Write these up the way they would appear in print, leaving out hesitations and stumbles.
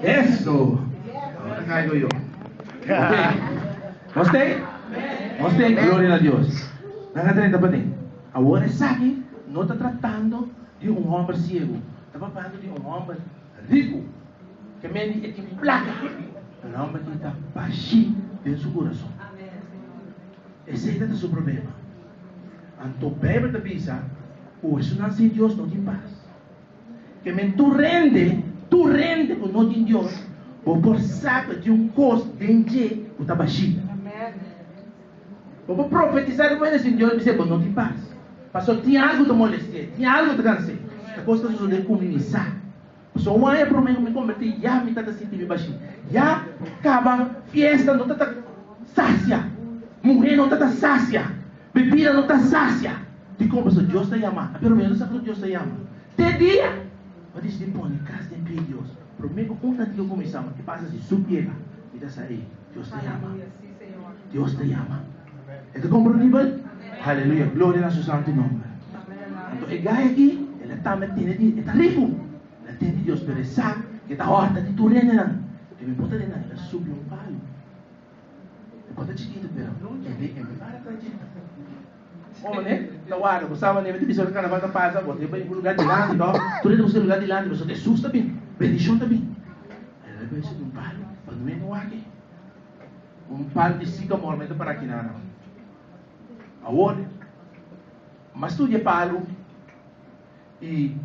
Eso. Ahora caigo yo. Ok. Gostei? Glória a Deus. Nada 30 para ti. Agora sabe, não está tratando de um homem cego. Está falando de um homem rico. Que mente é que placa. Um homem que está baixinho em seu coração. Esse é o seu problema. Então, a Bíblia te diz, o isso não sem Deus não tem paz. Que mente tu rende com não tem Deus. Por saco de um costo de encher, o está baixinho. Vou profetizar com ele assim, Deus diz, não tem paz. Pastor, tinha algo de molestia, tinha algo de câncer. A coisa que você comunizar. Só uma é para mim me converter, já me está sentindo baixinho. Já acaba, fiesta não está sácia. Mulher não está sácia. Bebida não está sácia. De como pastor, Deus te ama. Pero menos sabe que Deus te ama. Te dia. Mas diz, depois, casa de Deus. Prometo um tanto que eu começava. Que passa se supiera. E dá sair. Deus te ama. Deus te ama. É que compreendível? Aleluia. Glória a seu santo nome. Então, o gai aqui, ele está metendo de, está rico. Ele tem de Deus, pero ele sabe que está horta de tu reina. Que me bota de nada, ele subiu um palo. Ele bota chiquito, pero ele para atrás de oh, né? Tawara, gostava de ver pessoas que carnaval da paz, você vai para o lugar de lá, então, tu não tem lugar de lá, você te susta bem, bendição também. Ele vai ser um palo, para não ir no ar aqui. Um palo de 5 mormentos para aqui na agora, mas tu de palo e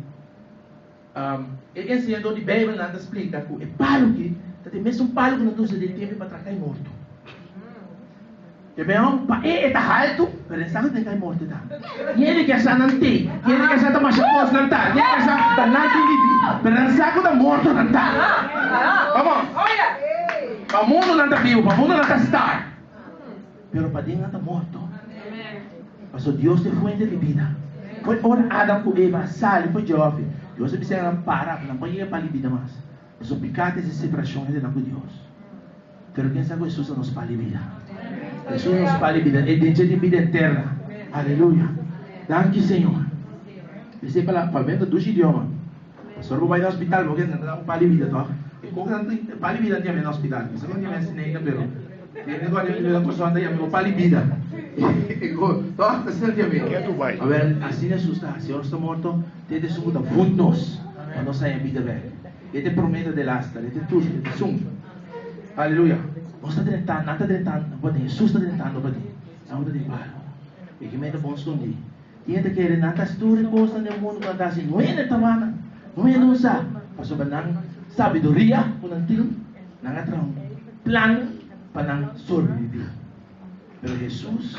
ele ensinando de Bíblia nada explica que é palo que tem mesmo um palo que não usa de tempo para tracar morto. Que bem tá alto, mas ele sabe que tem morto tá. E ele quer estar não tem, e ele quer estar tá machacos não tá, ele quer estar tá não tem, mas ele sabe que tá morto não tá. Vamos. Para o mundo não está vivo, para o mundo não está estar. Pero para Deus não está morto. Mas Deus te fuente de vida. Foi ora Adão com Eva, sale, foi jovem. Deus precisa parar, não pode ir para a vida mais. Os pecados e separações de Deus. Pero quem sabe Jesus nos para a vida. Jesus nos para a vida, é de vida eterna. Aleluia. Danke, Senhor. Você fala, falando dos idiomas. O senhor vai no hospital, porque não dá para a vida, tá? Para a vida no hospital. Isso não tinha ensinado, pero agora eu estou falando aí, para a vida. A ver, assim Jesus está. O Senhor está morto, desde a segunda voz quando nós saímos vida velha. Ele te promete de lasta, ele te tudo, ele te sum. Aleluia. Nós está tentando, não está tentando, Jesus está tentando para ti. Não está tentando. E que medo bom esconder. Tinha que querer, não está estudo coisa no mundo quando assim, não é na tawana, não é não sabe. Pastor banang sabedoria, unang ting, não é um plano para não sobreviver. Pero Jesus,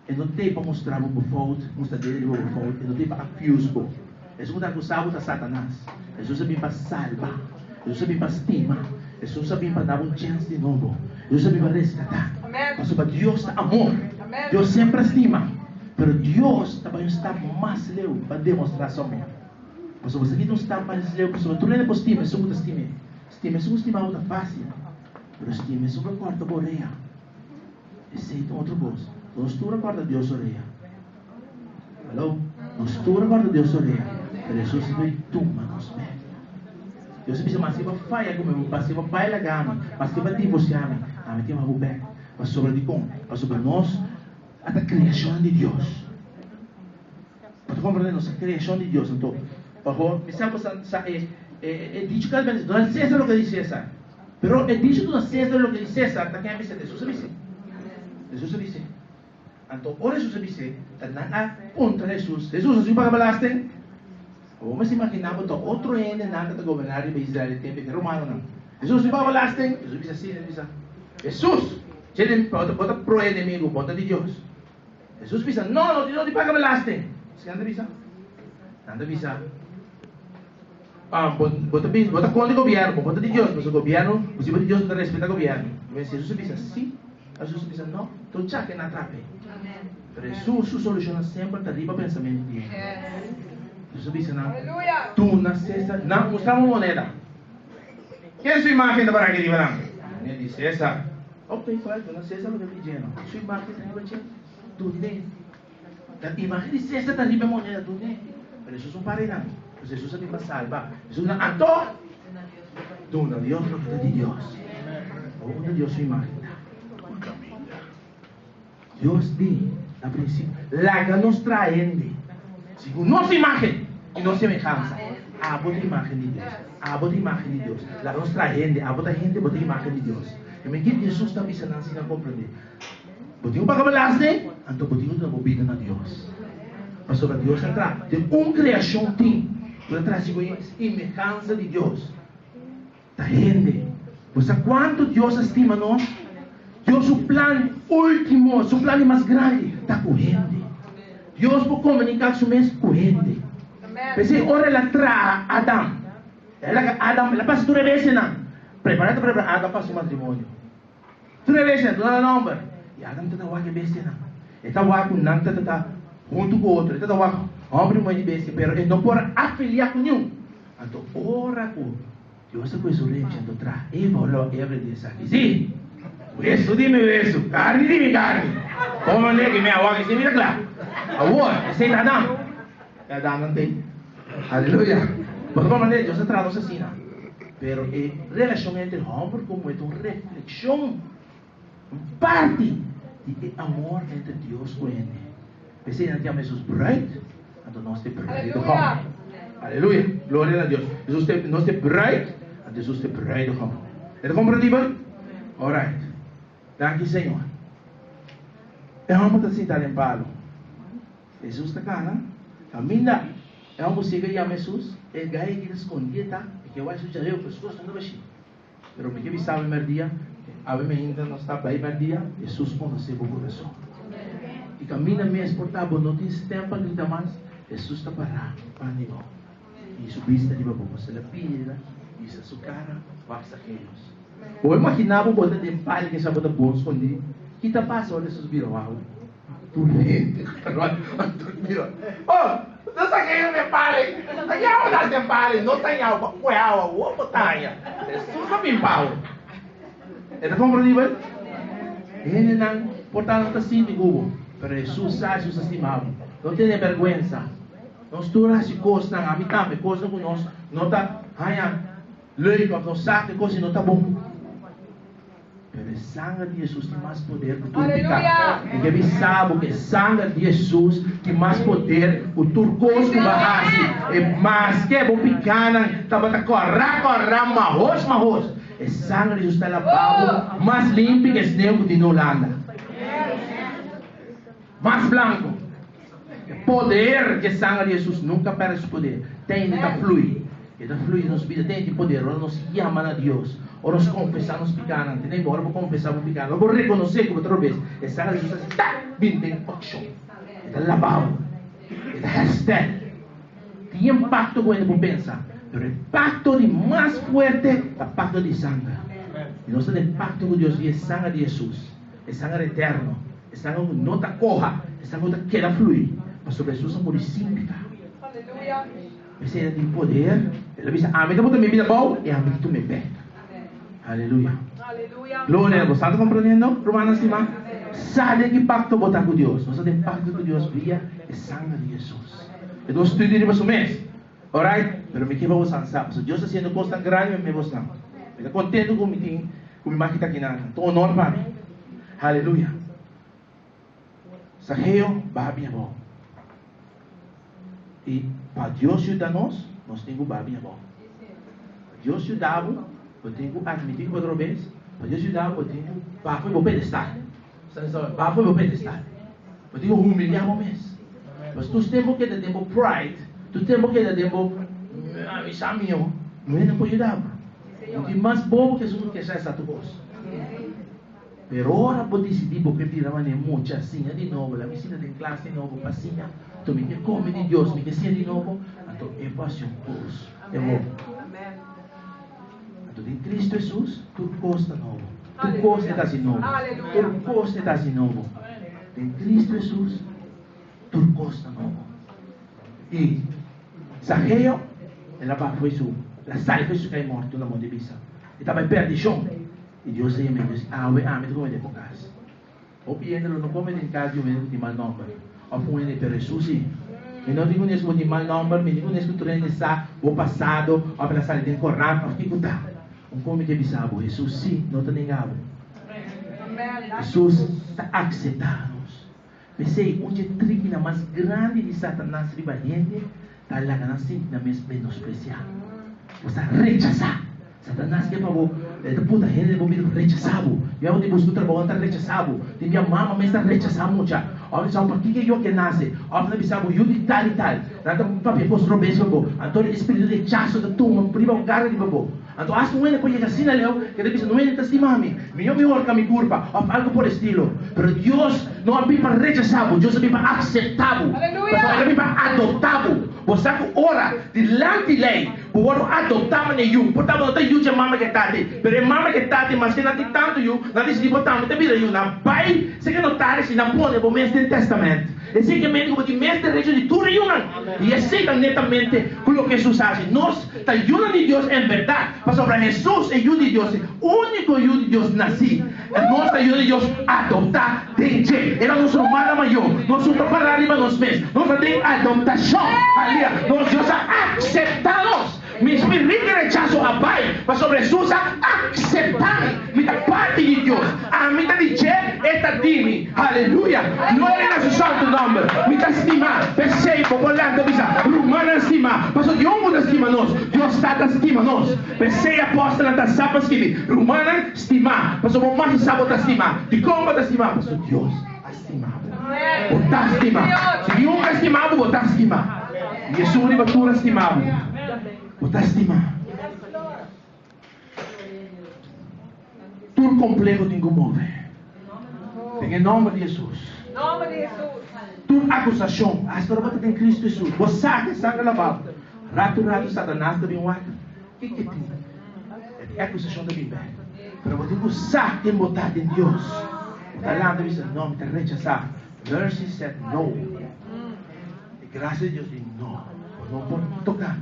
ele não tem para mostrar o fault, mostrar dele o fault, ele não tem para accuse o. Jesus não acusava de Satanás. Jesus sabia para salvar. Jesus sabia para estimar. Jesus sabia para dar chance de novo. Jesus sabia para resgatar. Mas para Deus está amor. Deus sempre estima. Pero Deus também está mais leu para demonstrar seu amor. Mas você aqui não está mais leu, porque tu não é estima, você não estima. Estima, você não estima outra fácil. Pero estima, você não corta a boreia. Esse é outro voz. Nós tu recorda Deus oreia. Alô? Nós tu recorda Deus oreia. Pero Jesus veio tuma nos meio. Deus bisa masih papaya como masih papaya lagami, masih pati bosiami. Kami tinha uma bem. Mas sobre de com, mas sobre nós a criação de Deus. Para compreender nossa criação de Deus, então, para me sabe é dicho que não é César o que diz César. Pero é dicho que não é César o que diz César, tá quem dice Jesus dice. Jesus dice. Então, ora Jesus dice, tanang contra Jesus. Jesus assim para balasten. O mas imaginava to outro ene nada de governar em Israel tempo de Romano não. Jesus para balasten. Jesus dice assim, ele diz. Jesus, ele bota pro inimigo, bota de Deus. Jesus diz, não te paga balasten. Se anda bisa. Anda bisa. Bota contra o governo, bota de Deus, mas o governo, o de Deus não respeita o governo. Mas Jesus diz assim. Jesus diz, não, tu já que não atrape. Jesus soluciona sempre a riba pensamento de Jesus diz, não, tu nasceste, não, mostra uma moneda. Quem é sua imagem da barraca de barang? Ele diz, César. Ok, claro, tu nasceste no religião. Sua imagem da riba, tu nem. A imagem de César da riba moneda, tu nem. Mas Jesus não para não. Jesus sabe para salvar. Jesus não, então, Tú, no, Dios, lo que de Dios. O una Dios su imagen. Dios di, a principio, la que nos trae, según nuestra imagen y nuestra semejanza. Abo de imagen de Dios. Abo de imagen de Dios. La que nos trae, abo de gente, abo de imagen de Dios. E me que Jesus está avisando assim a compreender. Botinho para cabalaste, então botinho não obedece a Deus. Mas sobre Deus entrar, tem criação tem, por atrás de semelhança de Deus. Da gente. Você quanto Deus estima nós? Deus o plano último, o plano mais grande, está correndo. Deus por comunicar com o corrente. Pensei, ora ela traz Adão. Ela passa 3 vezes não. Prepara Adam para seu matrimônio. 3 vezes, não é número. E Adam está lá que bestia não. Ele está lá com não está junto com o outro. Ele está lá homem e mulher bestia, mas ele não pode afiliar com nenhum. Então, ora com Deus com isso rei, então traz. E falou, every day aqui. Sim. Isso dime isso. Carne dime carne. Como é que me aguarda se vira claro. Agora, esse é Adam. Adam não tem. Aleluia. Por uma maneira, Deus traduz assim, não. Pero a relação entre o homem como é uma reflexão, parte de amor entre Deus e ele. Pensei que nós Jesus bright, então nós temos bright do homem. Aleluia, glória a Deus. Jesus nós temos bright, então Jesus tem bright do homem. É compreendível? Alright. Danke Senhor. O homem está sentado em palo. Jesus está cá, não? Caminha. O homem chega e ama Jesus. Ele ganha que escondia, tá? Que eu acho que já eu pessoas não deixam. Pero me que sabe mer dia, a ver me ainda não está bem mer dia, Jesus conhece o coração. E caminha mesmo portável, não tem tempo para gritar mais, Jesus está parado, para nível. E subiste de babu, você la pira, e se sua cara, vai saqueiros. Ou imaginava o botar de palha que já bota bom escondido, que tá passa, olha Jesus virou água. Tu lente, agora, tu virou. Oh! Não saquei o meu pai. Não dá sem pai. Não tem água. Foi água. O botanha. Jesus não me pau. É da compreensível? Ele não. Portanto, está assim de Google. Mas Jesus sabe, Jesus estimava. Não tem vergonha. Não estura se coisa não. A mim também. Coisa com nós. Não está. Ai, leio. Não sabe. Coisa não está bom. Pero o sangue de Jesus tem mais poder que tudo pecado. Ninguém sabe que o sangue de Jesus tem mais poder. O turcos que barrasse é mais que o picana. Estava a correr, marros. O sangue de Jesus está lavado, mais limpo que o sneeuw de Holanda. Mais branco. O poder que o sangue de Jesus nunca perde poder. Tem que fluir. Ele flui nos vidas, tem de poder. Ora nos chama a Deus. Ora nos confessamos picana. Nem ora vou confessar o picana. Vou reconhecer como outra vez. E sangue de Jesus está vindo em ação. Ele lavado. Ele hashtag. Tem impacto com ele por pensar. Pero o impacto de mais forte é o pacto de sangue. E nós temos pacto com Deus. E é sangue de Jesus. É sangue eterno. É sangue que não está corra. É sangue que quer fluir. Mas sobre Jesus é purifica. Aleluia. Você tem poder. Ele diz: a mim tu me vida bom e a mim tu me peca. Aleluia. Glória a Deus. Está compreendendo? Romanos 5. Sabe que pacto botar com Deus. Nós temos pacto com Deus via o sangue de Jesus. Então estudo de você mês. Alright? Pero me queima você sabe. Deus está sendo coisa tão grande, me você não. Ele está contente com mim, com minha máquina aqui nada. Então honor para mim. Aleluia. Zaqueu, babi bom. E para Deus ajudar nós temos babi bom. Deus ajudava, eu tenho admitir que outra vez, para Deus ajudar, eu tenho para foi o pedestal. Para foi o pedestal. Eu tenho humilhar o mês. Mas tu temos que ter tempo pride, tu temos que ter tempo amigo, não é para ajudar. O que mais bobo que Jesus quer essa tua coisa. Pero ora pode decidir porque tira mané muito assim, de novo, a visita de classe de novo, passinha, tu me quer comer de Deus, me quer ser de novo, então é paixão curso, é bom. Então em Cristo Jesus, tu costa novo, tu costa está de novo, tu costa está de novo. Em Cristo Jesus, tu costa novo. E Zaqueu, ela foi su, la sai foi su cai morto na mão de Bisa. E estava em perdição. E Deus se me diz: tu come de casa. O piedra não come em casa, eu me mal nome. O fui de Jesus. E não digo nesse de mal nome, me digo nesse que tu nem está o passado, o pela saída de corrado, o que está. Un comité bisabo, Jesus sim, não está negado. Jesus está aceitando-nos. Pensei, onde trick na mais grande de Satanás riba gente, está lá na assim, na menospreciar. Você rechazar. Satanás que falou, puta gente vou me rechazar. Eu de buscar trabalho está rechazar. De minha mama me está rechazando já. Olha só, por que eu que nasce? Olha bisabo, eu de tal e tal. Nada papi pos robes babo. Então espírito de rechazo da turma priva o cara de babo. Então acho que não pode assim leo, que deve não é testimami. Minha melhor que me curva, ou algo por estilo. Pero Deus não é para rechazar, Deus é para aceitar. Ele é para adotar. Você ora delante de lei, por adotar nenhum. Portanto, não tem eu de mama que tá de, pero mama que tá de, mas que não tem tanto eu, não tem se botar, tem vida eu na pai, se que não tá se não põe o mês do testamento. É simplesmente como de mês de região de tudo eu não. E aceita netamente com o que Jesus faz. Nós está ayuda de Deus em verdade, mas sobre Jesus é ayuda de Deus, único ayuda de Deus nasci. Nós ayuda de Deus adotar gente. Era nosso manda maior, nós somos para arriba nos pés, nós temos adoptação. Nós Deus aceita-nos. Mi espírito rechazo a Pai, mas sobre Jesus aceitar. Me da parte de Deus. A mim da dizer esta dime. Aleluia. Glória a seu santo nome. Me da estimar. Pensei, popolando, bisa. Romana estima. Mas o Deus não estima nós. Deus está estima nós. Pensei, apóstola da sapas que Romana estima. Mas o mais sabe da estima. De como da estima. Mas o Deus estima. Botar estima. Se Deus estimava, botar estima. Jesus de batura estimado. Botar estima. Tudo complexo tem que mover. Em nome de Jesus. Tudo acusação. A história bota em Cristo Jesus. Você sabe, sangue lavado. Rato, Satanás também um ato. O que tem? É acusação da Bíblia. Mas você tem que usar e botar em Deus. Está lá, diz o nome, está rechazado. Mercy said no. E graças a Deus, diz não. Não pode tocar.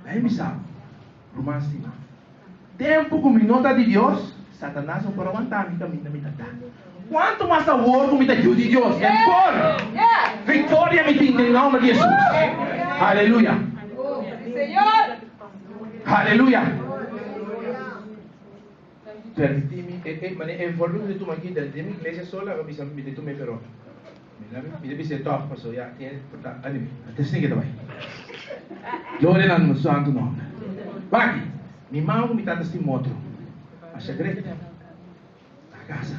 Aí me sabe. Romanos 5. Tempo com minuta de Deus, Satanás não pode aguentar me caminho da minha vida. Quanto mais amor com me ajuda de Deus, vitória me tem em nome de Jesus. Aleluia. Aleluia. Permíteme, en forma de tu máquina, de mi iglesia sola, me de tu me pero. Me deve ser top, pastor. Já tem, anime. Até sem que também. Glória ao santo nome. Vai. Mi mão me trata de moto. A segredo. A casa.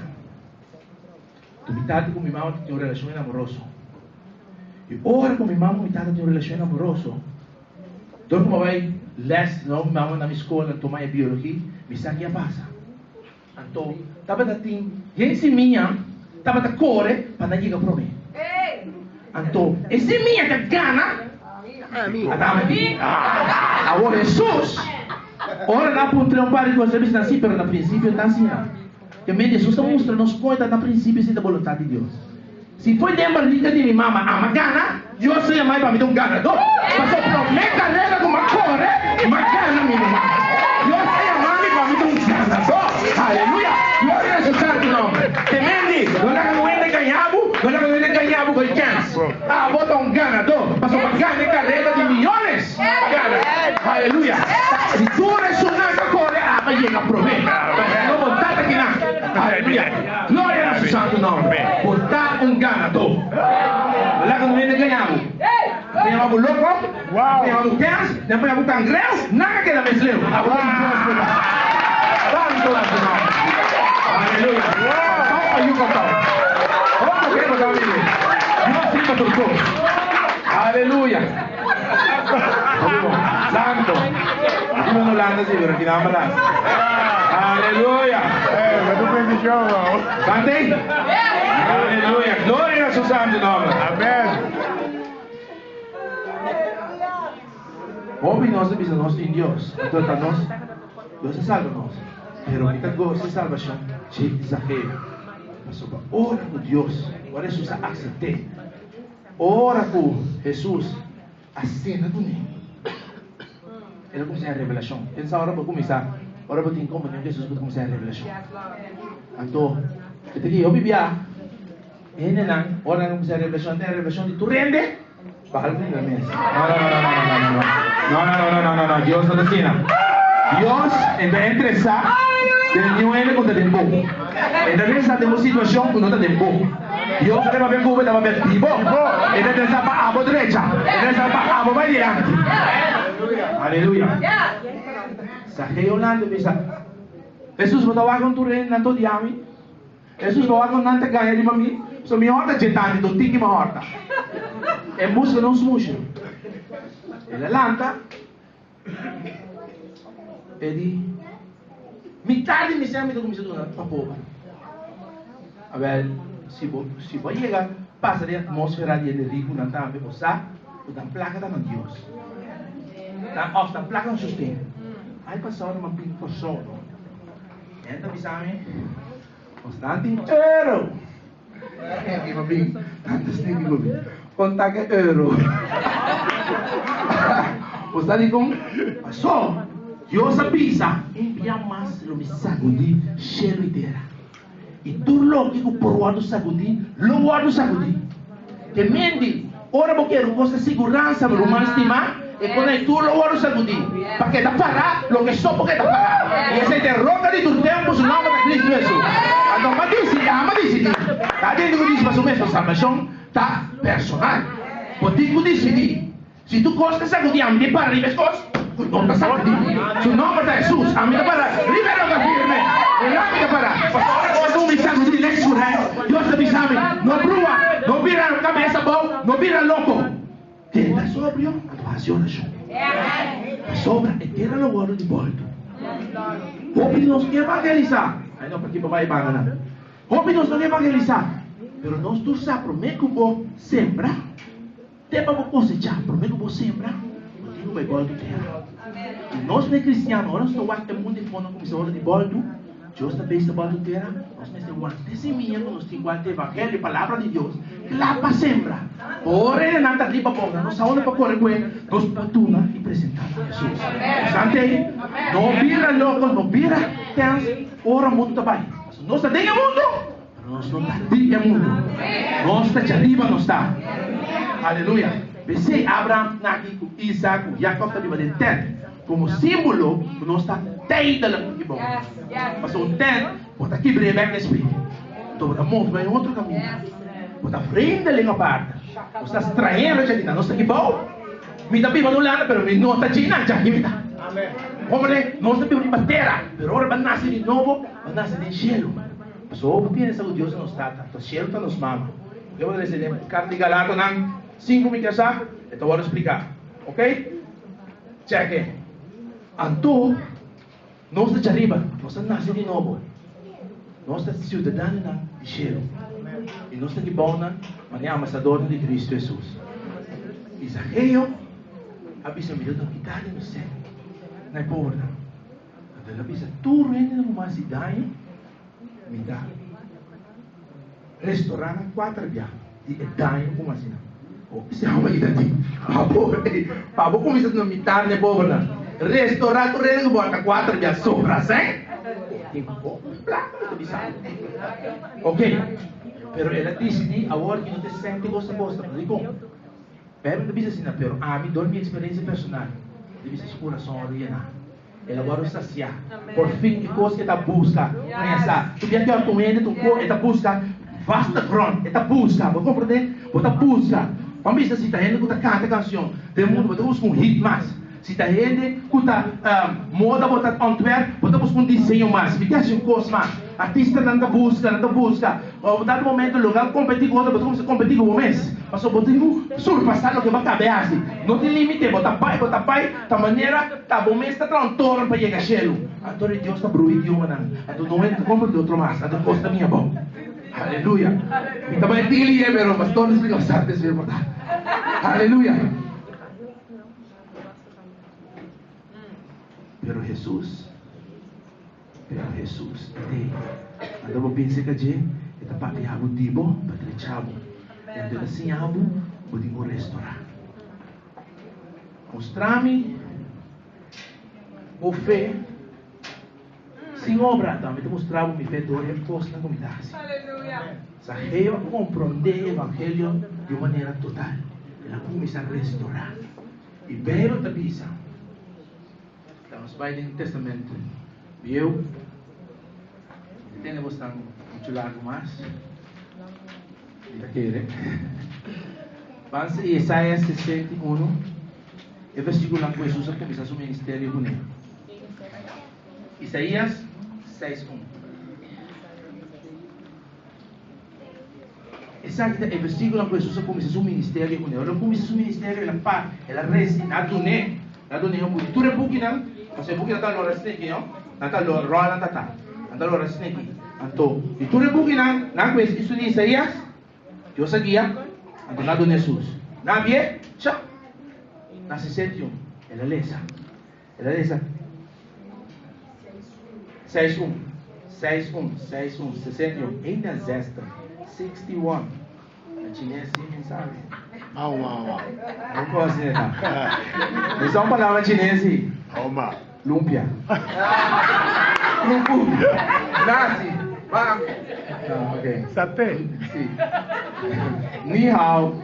Tu me trata com mi mão de uma relação amorosa. E ora com mi mão me trata de uma relação amorosa. Então como vai les, não me mão na minha escola tomar biologia, me sabe a passa. Então, tava dating, gente minha, tava da core para não chegar para mim. Então, esse minha que gana, agora Jesus, ora não pode trampar com você assim, mas no princípio está assim. Que Jesus está mostrando nos coisas no princípio da vontade de Deus. Se foi de barriga de minha mama, ama gana, eu sei mais para me dar um ganador. Mas o problema é que uma core, uma gana minha mama. Eu sei a mãe para me dar um ganador. Aleluia. Glória a seu santo nome. Temendi, não é ganhado com chance. Bota um ganador. Mas uma grande carreira de milhões. Aleluia. Se tu ressonar com a core, vai chegar a problema. Não botar aqui na. Aleluia. Glória a seu santo nome. Botar um ganador. Lá não é ganhado. Tem algo louco? Tem algo chance? Depois algo cangreu? Nada que dá mais leu. Santo nome. Aleluia. Como eu cantar? Como eu cantar ele? Não fica turco. Aleluia. Santo. Aqui não landa se ver aqui na malas. Aleluia. Mas tu bendição, não. Cantei? Aleluia. Glória a seu santo nome. Amém. Homem nós em Deus. Então nós, Deus salva nós. Pero kita gosta de salvação, de desafio. Mas ora com Deus, ora Jesus aceite. Ora com Jesus, acena com ele. Ele começa a revelação. Essa hora para começar, ora para ter comunhão, Jesus para começar a revelação. Então, eu te digo, eu vivia, ele não, ora não começa a revelação de tu rende, bahal mo na mesa. No, Dios não ensina. Dios entre esa del nivel contra el tempo. Entonces esa tenemos situación que no está tempo. Dios te va a ver cómo te va a ver tipo. Entonces esa para abo derecha, entonces esa para abo va adelante. Aleluya. Saqué Yolanda bisa. Jesus va con tu reina nanto diami. Jesus va con nanta ganha di mami. So mi horta jetani do tiki ma horta. E musca non smuscio. E la lanta e di mi tardi mi sembra che comincia a donare a poco. Vabbè, si può llegar, passa di atmosfera di Enrico, non sta a sa, o da placa da Dios. Da placa non sostene. Hai passato una pin persona. Entra bisami, ostante euro. Che va bene, tanto stinky va bene. Contact euro. Ostante con passò. Dios avisa, envia mais lo sagudi cheritera. E tu logo que por o sagudi, lo o sagudi. Que mendi, ora porque não gosta segurança, mas não estima, e quando tu lo o sagudi, para que da para, lo que só porque da para. E essa derrota de tu tempo, o nome de Cristo Jesus. Então, mas disse, tá dentro disso, mas o mesmo salvação tá personal. Pode decidir. Se tu gosta de sagudi, ame para ir pescoço. No está sacudido. Su nombre es Jesús. A mí te para. Libero que firme. El ámbito te para. Cuando me sacudí de su reino, Dios te dice a mí, no brúa, no vira la cabeza, no vira loco. Que está sobrio, adoración a Dios. Sobra, entera lo bueno de vuelto. Hoy nos evangelizar. Ay no, porque papá y van a ganar. Hoy nos evangelizar. Pero nós tu sabes, prometo que vou sembrar. Tem para cosechar, prometo que vou sembrar. Eu vou igual do terra. E nós, não cristianos, nós não estamos muito de fundo, como se fala de boldo. Deus também está boldo terra. Nós não temos testemunho, nós temos igual de evangelho, palavra de Deus. Lá para sembrar. Porém, não está ali para pôr. Nós saímos para correr com ele. Nós patuna e presentamos a Jesus. Sante, não vira louco, não vira tens, ora muito também. Nós estamos dentro do mundo. Nós não estamos dentro do mundo. Nós estamos arriba, não está. Aleluia. Você, Abraão, com Isaac, com Jacob, está de terra. Como símbolo, nós está dentro da que bom. Mas o terra, você aqui breve no espírito. Então, você monta vai em outro caminho. Você está frente ali na parte. Você está extraindo a gente. Nós está aqui bom. Me está pedindo lá, mas não está china, já aqui me está. Como é? Nós está pedindo terra. Mas agora vai nascer de novo, vai nascer de cielo. Mas o que tem essa Deus não está. O cielo está nos mama. Eu vou dizer, carta de Galato, não. 5 minutos já, eu vou explicar, ok? Cheque. Então, nós estamos arriba, nós estamos nascendo de novo. Nós estamos cidadãos de cielo. E nós estamos bons, mas é amassador de Cristo Jesus. Isaías, avisa me deu cidade no céu. Não é pobre. Ele avisa, tu reina numa cidade, me dá. Restaurar 4 dias. E dá como assim. Siamo idadi. Pabo comincia a mitad de pobre. Restaurante reno bota 4 dias sobra, ¿sí? Ok. Pero ela disse, agora que não te sente gosta, digo. Pero não diz assim, pero a mim dou minha experiência personal. Diz esse coração orientar. Ela agora saciar. Por fim, que coisa que está busca. Conheça. Tu já tem com ele, tu está busca. Vasta grande, está busca. Vou compreender? Está busca. Vamos ver se está indo com a canta canção. Tem mundo, botamos com hit mais. Se está indo com a moda, botamos botamos com desenho mais. Me deixa um curso mais. Artista não busca. A dado momento, lugar competir com outra, botamos competir com o mês. Mas só botamos surpassar o que vai caber assim. Não tem limite, bota pai, da maneira, tá bom mês, está tão torno para chegar cheio. A dor de Deus está bruído, não é como de outro mais, a costa minha bom. Aleluya. Y también dile, pero pastores me lo sabes, ¿verdad? Aleluya. Pero Jesús, andamos bien cerca de él, está papiado dibo, patrechabo. Entonces assim, abo, podemos restaurar. Mostrame o fé. Sem obra, também te mostrava minha fé dor e força na comunidade. Saqueio a compreender o evangelho de uma maneira total. Ela começa a restaurar. E ver outra visão. Então, Nós vai no Testamento. Eu temos muito largo mais. Vamos a Isaías 61, e versículo lá que Jesus começa seu ministério com ele. Isaías 61. Esse aqui é o versículo lá que Jesus começa seu ministério com ele. Ele começa seu ministério, ela reza, ela dona um pouco. Tu é pouco não? Você é pouco não está lora snake, não? Não está lora, rola não está. Não está lora snake. Então, e tu é pouco não conhece isso de Isaías? Eu sabia. Então, lá dona Jesus. Não vê? Tchau. Na 61. Ela lesa. 61. 61. Ainda zesta. 61. A chinesa não sabe. Não posso, né? Não são palavras chinesas. Lumpia. Lumpia. Nasi. Ok. Satay. Sim. Ni hao.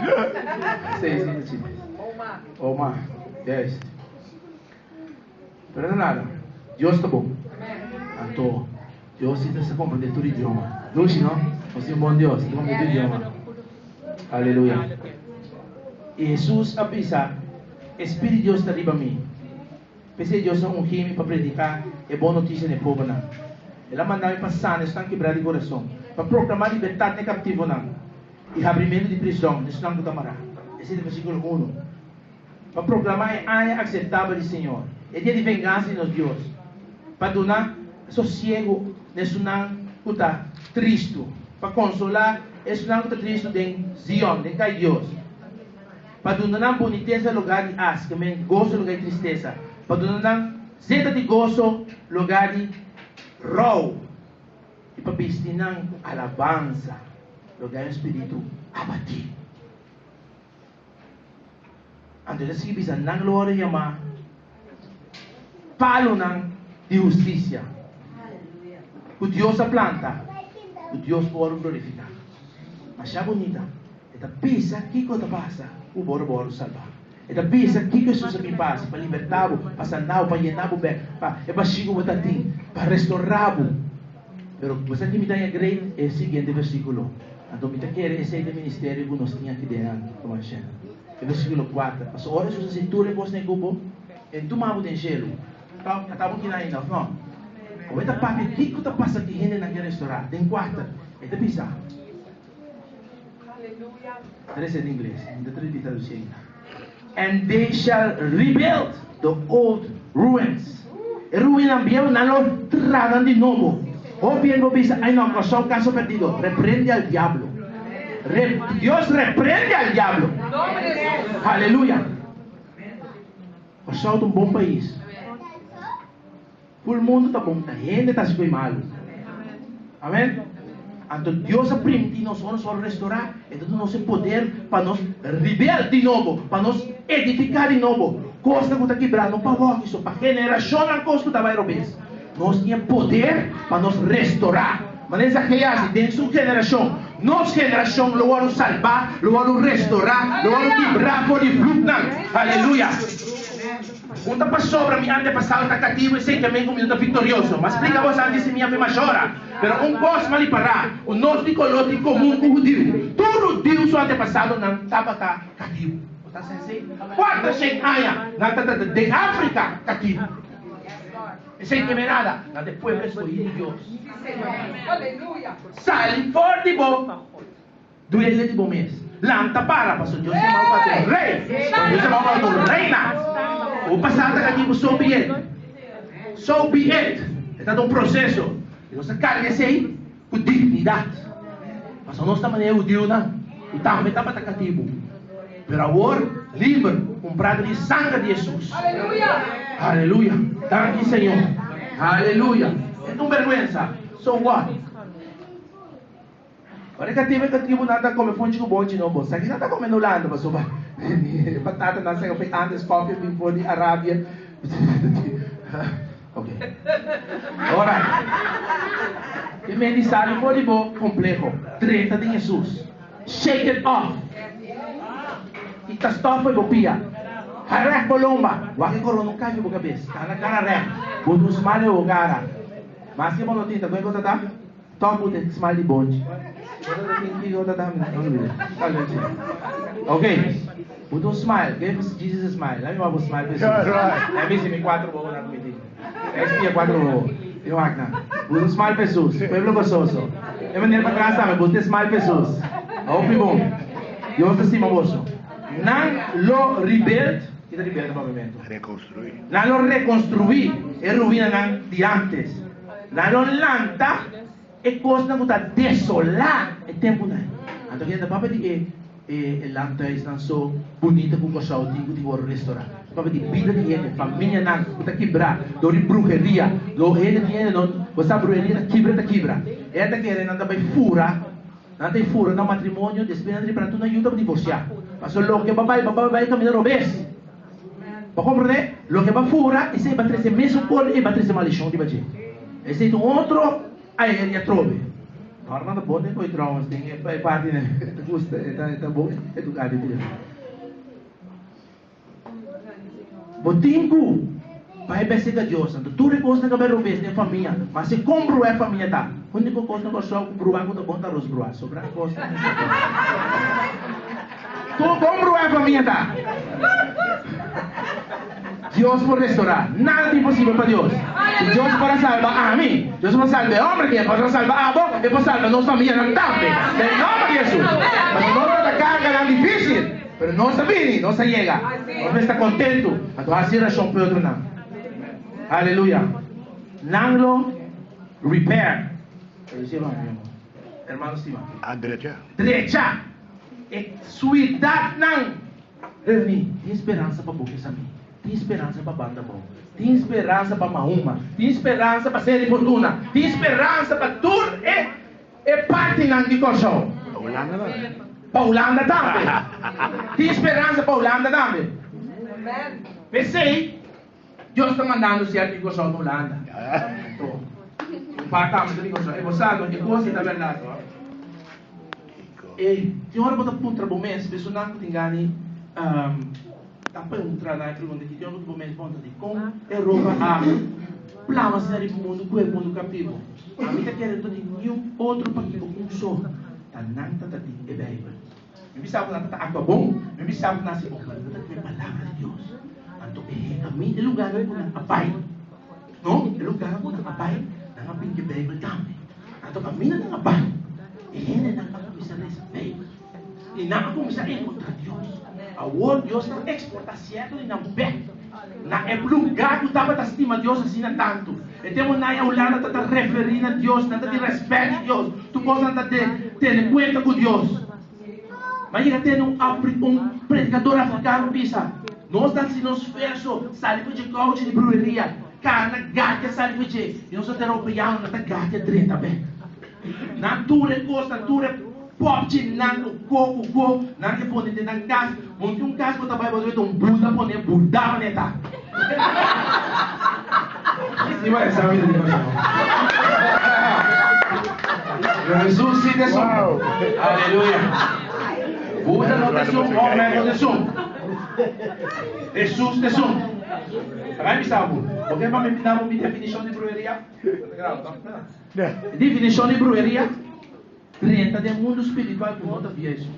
Sei chinês. Oma. Yes. Pero nada. Deus está bom. Então, Deus se compreende todo idioma. Não, você é um bom Deus, se compreende todo idioma. Aleluia. E Jesus avisa, Espírito de Deus está ali para mim. Pensei que Deus é um rei para predicar, é boa notícia no povo. Ele manda-me para sanar, estão quebrados de coração, para proclamar liberdade no cativo e abrimento de prisão, nesse nome do camarada. Esse é o versículo 1. Para proclamar a área aceitável do Senhor. É dia de vingança de nosso Deus. Para donar sossego nesse nome que está triste. Para consolar esse nome que está triste de Zion, de Cai Deus. Para donar boniteza lugar de asco, gozo lugar de tristeza. Para donar zeta de gozo lugar de rau. E para destinar alabança lugar de espírito abatido. Então, ele se bisa nang glória yama palo nang de justiça. O Deus a planta, o Deus pode glorificar. Mas é bonita. Esta pisa que coisa passa, o boro salvar. Esta pisa que Jesus me passa para libertar-o, para sanar-o, para llenar-o bem, para chegar o tatim, para restaurar-o. Pero você que me dá a igreja é o seguinte versículo. Então, me quer esse é o ministério que nós tínhamos aqui dentro, como a gente. Versículo 4. Mas ora se você cintura e você negobo, e tu mabo de gelo. Então, estava aqui ainda, não? Como é que papi que está passando aqui ainda naquele restaurante? Tem quarta. É de pisar. Aleluia. Três em inglês. Ainda três tradução. And they shall rebuild the old ruins. E ruína ambiente não tragan de novo. Ou bien no bisa, ay no, no son caso perdido. Reprende al diablo. Dios reprende al diablo. Aleluia. O sol de um bom país. O mundo está bom, a gente está se mal. Amém? Então Deus a permitir nós restaurar. Então nós temos poder para nos rebelar de novo, para nos edificar de novo. Coisa que está quebrada, não para isso, para geração a coisa que está vai romper. Nós temos poder para nos restaurar. Mas essa que é assim, dentro da sua geração. Nossa geração lo vão salvar, lo vão restaurar, lo vão quebrar por de flutan. Aleluia. Unta passou para mim antepassado está cativo e sei que também comigo está vitorioso. Mas explica você antes se minha prima chora. Pero coisa mal parar. O nosso colote comum com o judeu. Todo judeu seu antepassado não estava cativo. Está assim? Quatro gente aia de África cativo. Sem temer nada, mas depois eu escolhi Deus. Sai forte de bom. Duele de bom mês. Lanta para, pastor. Deus é mau para o rei. Deus é mau para o reina. O passado é tipo so be it. So be it. É um processo. E nós carregamos aí com dignidade. Mas a nossa maneira o Deus não. O também está para cativo. Pero agora, livre, comprado de sangue de Jesus. Aleluia. Aleluia. Thank you, Senhor. Aleluia. É uma vergonha. So what? Olha que tive nada como fonte com bom de novo. Sabe que nada comendo lá, mas soba. Batata na cega foi antes cópia bem por de Arábia. Ok. Ora. E mensagem foi de bom complexo. Treta de Jesus. Shake it off. E tá stop foi bopia. Harek bolomba. Waki koron nung kayo buka bes. Kana kana rek. Buto smile o gara. Mas que bom tinta, como é que tá? Top de smile bonde. Ok. Buto smile. Give Jesus a smile. Let me have a smile. Let me see me 4 boas na comida. Esse é 4 boas. Eu acho. Buto smile pessoas. Pueblo gozoso. É maneira para trás também. Buto smile pessoas. Opi bom. Deus te estima moço. Não lo rebuild. Que é rebuild no movimento? Reconstruir. Não lo reconstruir. É ruína não de antes. Não lo lanta. É coisa que está desolar. É tempo não. Então que é para pedir e lanta é não só bonita com o cachorro que tipo restaurar. Para pedir vida de gente, família não, está quebrar, dori brujeria, lo ele de não, você brujeria está quebra. Esta querendo não vai fura. Não tem fura no matrimônio, despende para tu não ajuda a divorciar. Mas o que vai caminhar obese. Para compreender? Lo que vai fura, esse vai trazer mesmo cor e vai trazer maldição de bater. Esse é um outro, aí ele trove. Agora não pode nem traumas, tem parte né, custa, tá bom, educado ele. Botinho, vai pensar que Deus, tu recosta que vai obese na família, mas se compro é família tá. Quando eu costa com só com bruar com bom tá os bruar, sobra costa. Tu compro é família tá. Deus pode restaurar. Nada é impossível para Deus. Se Deus pode salvar a mim, Deus pode salvar o homem que pode salvar a avó, e pode salvar a nossa família também. Em nome de Jesus. Mas não está carga é difícil, mas não está vindo, não se chega. Não está contento. A tua razão para outro não. Aleluia. Não lo repair. Hermano Sima. A derecha. Derecha. E suidade não. Tem esperança para boca essa mim. Tem esperança para banda bom. Tem esperança para Mahuma. Tem esperança para ser de fortuna. Tem esperança para tudo e parte não de colchão. Holanda não. Para Holanda também. Tem esperança para Holanda também. Pensei, Deus está mandando certo de colchão na Holanda. Partamos de colchão. É você, é coisa da verdade. E tem hora para puntra bom mês, pessoal não tem gani. Apa yang terana itu nanti kita untuk bermain pon tadi. Com Europa a plama sari mundo com o mundo captivo. A mim tá querendo de nenhum outro partido com só. Tanang tá tadi é bem. Me bisa na tá água bom, me bisa na se bom. Tá a palavra de Deus. Anto a mim de lugar com a pai. Não? De lugar com a pai. Nang pin que Bible também. Anto a mim na pai. E ele nang bisa nessa Bible. E nang bisa encontrar Deus. A word Deus não exporta certo e não perde. Na é lugar que estava da estima Deus assim tanto. E temos na Holanda tá referindo a Deus, não tá de respeito a Deus. Tu pode não de ter conta com Deus. Mas ele tem um predicador africano pisa. Nós estamos nos esforço, sabe de coach de brujeria, carne gata sabe de. E nós estamos europeano na gata direita bem. Natura costa, natura pop nang go nang ke pone de nang gas monte caso para vai fazer Buda pone Buda neta se vai saber de coisa Jesus sim de som aleluia Buda não de som homem não de som Jesus de som vai me saber porque para me dar uma definição de brujeria definição de brujeria 30 do mundo espiritual que não havia Jesus.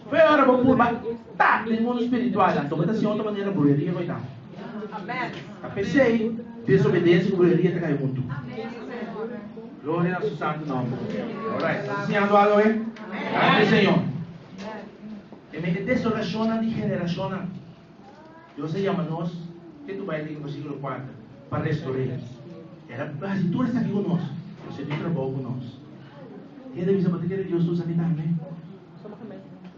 Foi a hora para curvar. Tá, no mundo espiritual. Então, está sendo outra maneira, brujeria vai dar. A pensei, desobediência e brujeria está caindo muito. Glória ao seu santo nome. Alright, ensinando algo, hein? Amém, Senhor. E me desolaciona de geração. Deus se chama nós, que tu vai ler no versículo 4, para restaurar. Era, se tu está aqui conosco, você tem trabalho conosco. E ele bisa bater Deus usa a também.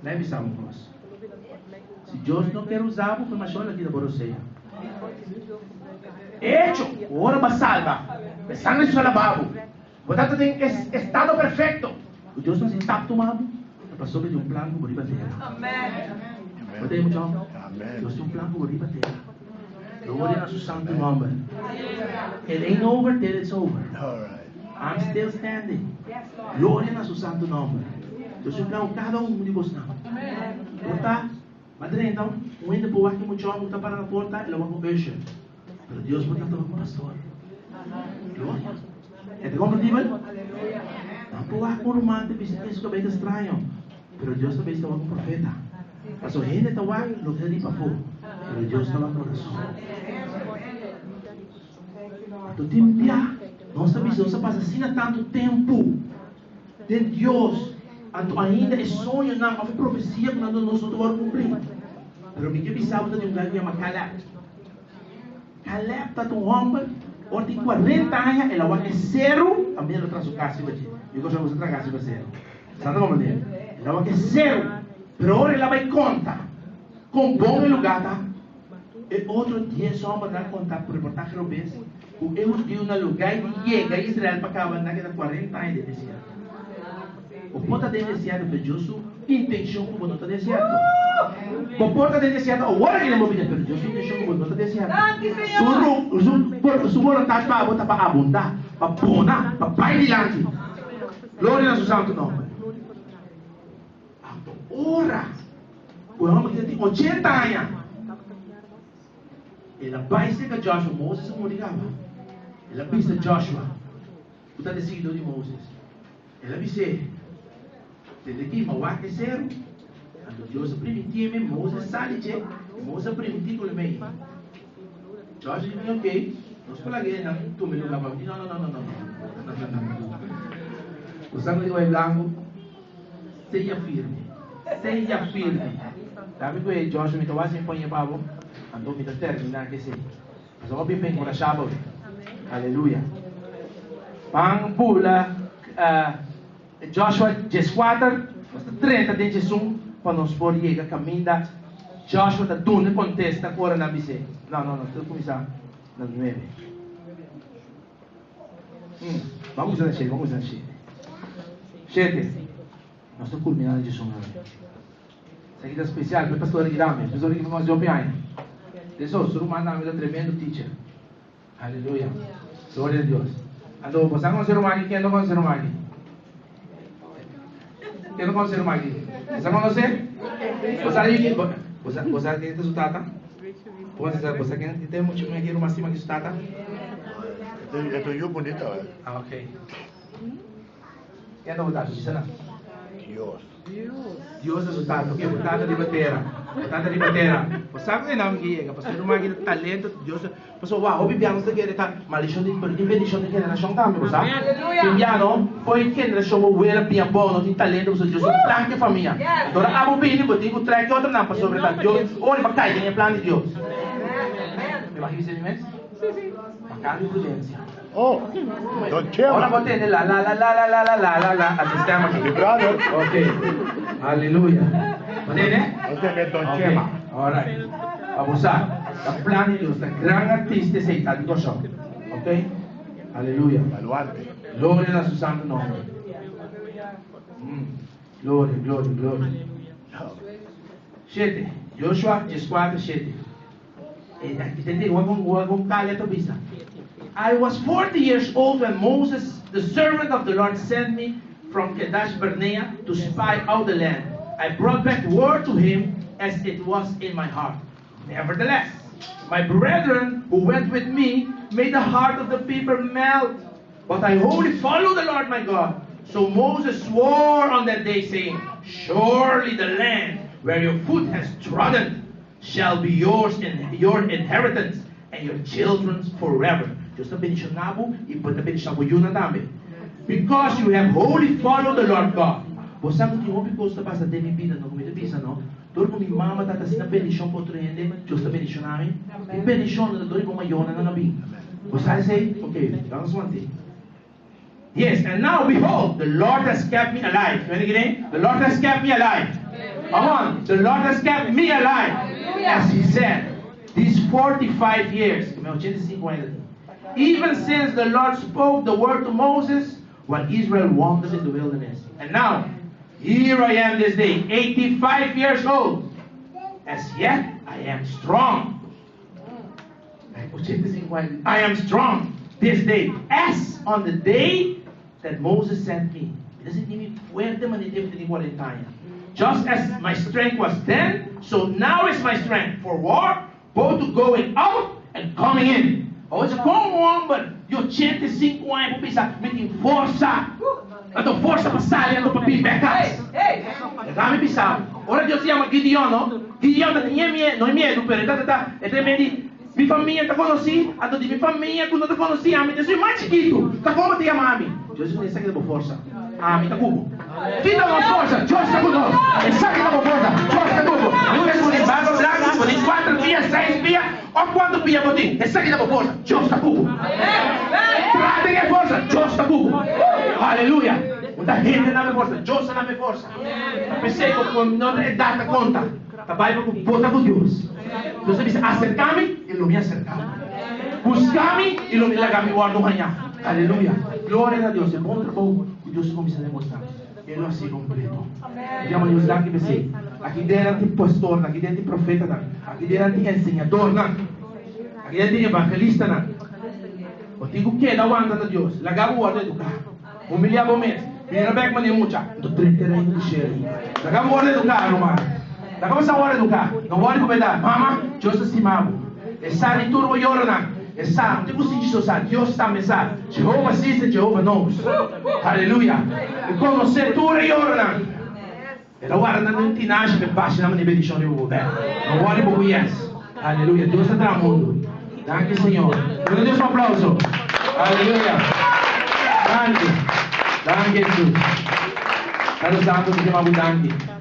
Não é visão nós. Se Deus não quer usar, vou fazer uma aqui da você. Hecho, ora para salva. Pensando em sua lavabo. Portanto, tem estado perfeito. O Deus não se está tomando. Passou de plano por riba terra. Amém. Podemos então? Deus tem plano por riba terra. Glória ao seu santo nome. It ain't over till it's over. I'm still standing. Glória a seu santo nome. Deus tem plano cada de vocês. Portanto, Madre, então, o ainda por aqui muito homem está para na porta, ele vai com beijo. Mas Deus vai estar com o pastor. Glória. É compatível? Não por aqui um romance, isso também é estranho. Mas Deus também está com o profeta. Mas o gente está lá, não quer ir para fora. Mas Deus está lá com o coração. Tu tempia, nossa visão se passa assim há tanto tempo. De Deus, ainda é sonho, não, é profecia que nós não vamos cumprir. Mas o que sabe de um lugar que chama Caleb. Caleb está um homem, ou tem 40 anos, ele vai ser a minha outra casa, eu gosto de outra casa para ser. Sabe como é? Ele vai ser, mas agora ele vai contar com bom lugar, tá? E outro dia só para dar contar por reportagem europeu, o eu deu no lugar de chega a Israel para acabar naquela 40 anos de deserto. O ponto de deserto foi justo intenção como não está deserto. O ponto de deserto, agora que ele vai pedir, justo intenção como não está deserto. Su vontade para botar para abundar, para bonar, para pai dilante. Glória ao santo nome. Ora, o homem que tem 80 anos, ele vai ser que Joshua, Moses não ligava. Ele vai ser Joshua, o está decidido de Moses. Ele vai ser, desde aqui, mas vai que ser, quando Deus permitiu, Moses sai de Moses permitiu ele meio. Joshua disse, ok, nós falamos, não, tu me ligava. Não. O sangue vai branco, seja firme. Seja firme. Sabe que Joshua me estava assim, põe para você. Andou me terminar que sei. Mas eu bem com a chave. Aleluia. Pang pula Joshua 14, mas 30 de Jesus para nos pôr chegar caminho. Joshua está tudo contesta agora na bise. Não, tu começar na 9. Vamos a 7. 7. Nós estamos culminando de som. Seguida especial, para o pastor Guilherme. O pastor Guilherme vai opinar. Isso, o ser humano é um tremendo teacher. Aleluia. Glória a Deus. Então, você não conhece o humano? Quem não conhece o humano? Quem não conhece o humano? Você conhece? Você tem resultado? Você tem muito mais que uma cima que resultado? Esto yo bonito. Ah, ok. Quem não resultado? Você não? Dios resultado, okay, resultado de batera. Você sabe não que é, porque não é talento, Deus, pessoal, wow, bibiano se quer tá, maldição de bendição de geração também, você sabe? Bibiano foi que geração o era bem bom, não tem talento, você Deus traque família. Agora abo bem, botinho o traque outra não, para sobre Deus, olha para cair em plano de Deus. Me vai dizer mesmo? Sim. Bacana de prudência. Oh, Don Chema. Ahora vos tenés la al sistema aquí. Vibrado. Ok. Aleluya. ¿Vos tenés? Usted es Don Ok. Chema. Ahora, vamos a la plan de Dios, la gran artista se está dando show. Ok. Aleluya. Baluarte. Gloria a su santo nombre. Gloria. 7. Joshua 14:7. Aquí te digo, con calha tu vista. I was 40 years old when Moses, the servant of the Lord, sent me from Kadesh Barnea to spy out the land. I brought back word to him as it was in my heart. Nevertheless, my brethren who went with me made the heart of the people melt. But I wholly followed the Lord my God. So Moses swore on that day, saying, surely the land where your foot has trodden shall be yours and your inheritance and your children's forever. Just a bendicionado e put a bendicionado yuna também. Because you have wholly followed the Lord God. Você sabe que homem gosta passa de minha vida, não comida pisa, não? Todo mundo mama tá assim na bendição por trende, just a bendicionado. E bendição da dor como yona na nabi. Você sabe? Okay, vamos manter. Yes, and now behold, the Lord has kept me alive. The Lord has kept me alive. Come on, the Lord has kept me alive. As he said, these 45 years, even since the Lord spoke the word to Moses when Israel wandered in the wilderness. And now, here I am this day, 85 years old. As yet, I am strong. I am strong this day, as on the day that Moses sent me. Just as my strength was then, So now is my strength for war, both to going out and coming in. Hoje, como um homem de 85 anos, vou pensar, me tem força. Eu tenho força para sair, eu estou para vir becas. Eu me pensava, ora Deus se chama Gideon, não? Gideon não é medo, mas é medo. Minha família está conhecida, a de minha família, quando eu conheci, a minha Deus é mais chiquito. Está como te chama a mim? Deus não é isso aqui da força. A mim está cubo. Quem dá uma força? Deus está conosco. Essa aqui dá uma força. Deus está cubo. Não é por embaixo, branco, por 4 dias, 6 dias, ou quanto dia por ti? Essa aqui dá uma força. Deus está cubo. Tratem a força. Deus está cubo. Aleluia. Muita gente não me força. Deus não me força. Pensei que não é data conta. Trabalho com botar com Deus. Deus diz, acercar-me, Ele me acercar. Buscar-me, Ele me largar me guarda ganhar. Aleluia. Glória a Deus. É bom trabalho que Deus começa a demonstrar. Ele assim completo. Diamo Deus lá que você. Aqui dentro tem pastor, aqui dentro tem profeta, aqui dentro tem ensinador, aqui dentro tem evangelista. O digo que da wanda de Deus. Largar o guarda educar. Humilhar o mês. Vira back mani mucha. Do 30 anos de cheiro. Largar o guarda educar, romano. Nagamo sa wala duka, nawali ko beda, mama, Diyos na si Mamo. Esa ni turbo yoro na, esa, di ko si Jesus sa, Diyos ta mesa, Jehovah sees and Jehovah knows. Hallelujah. E como se turbo yoro na, ela wala na nung tinasya, may passion naman ni bendición ni Bububer. Nawali po ko yes. Hallelujah. Diyos na mundo. Danke, Señor. Pero Diyos, un aplauso. Hallelujah. Danke. Danke, Jesus. Pero santo, sige mabudanke.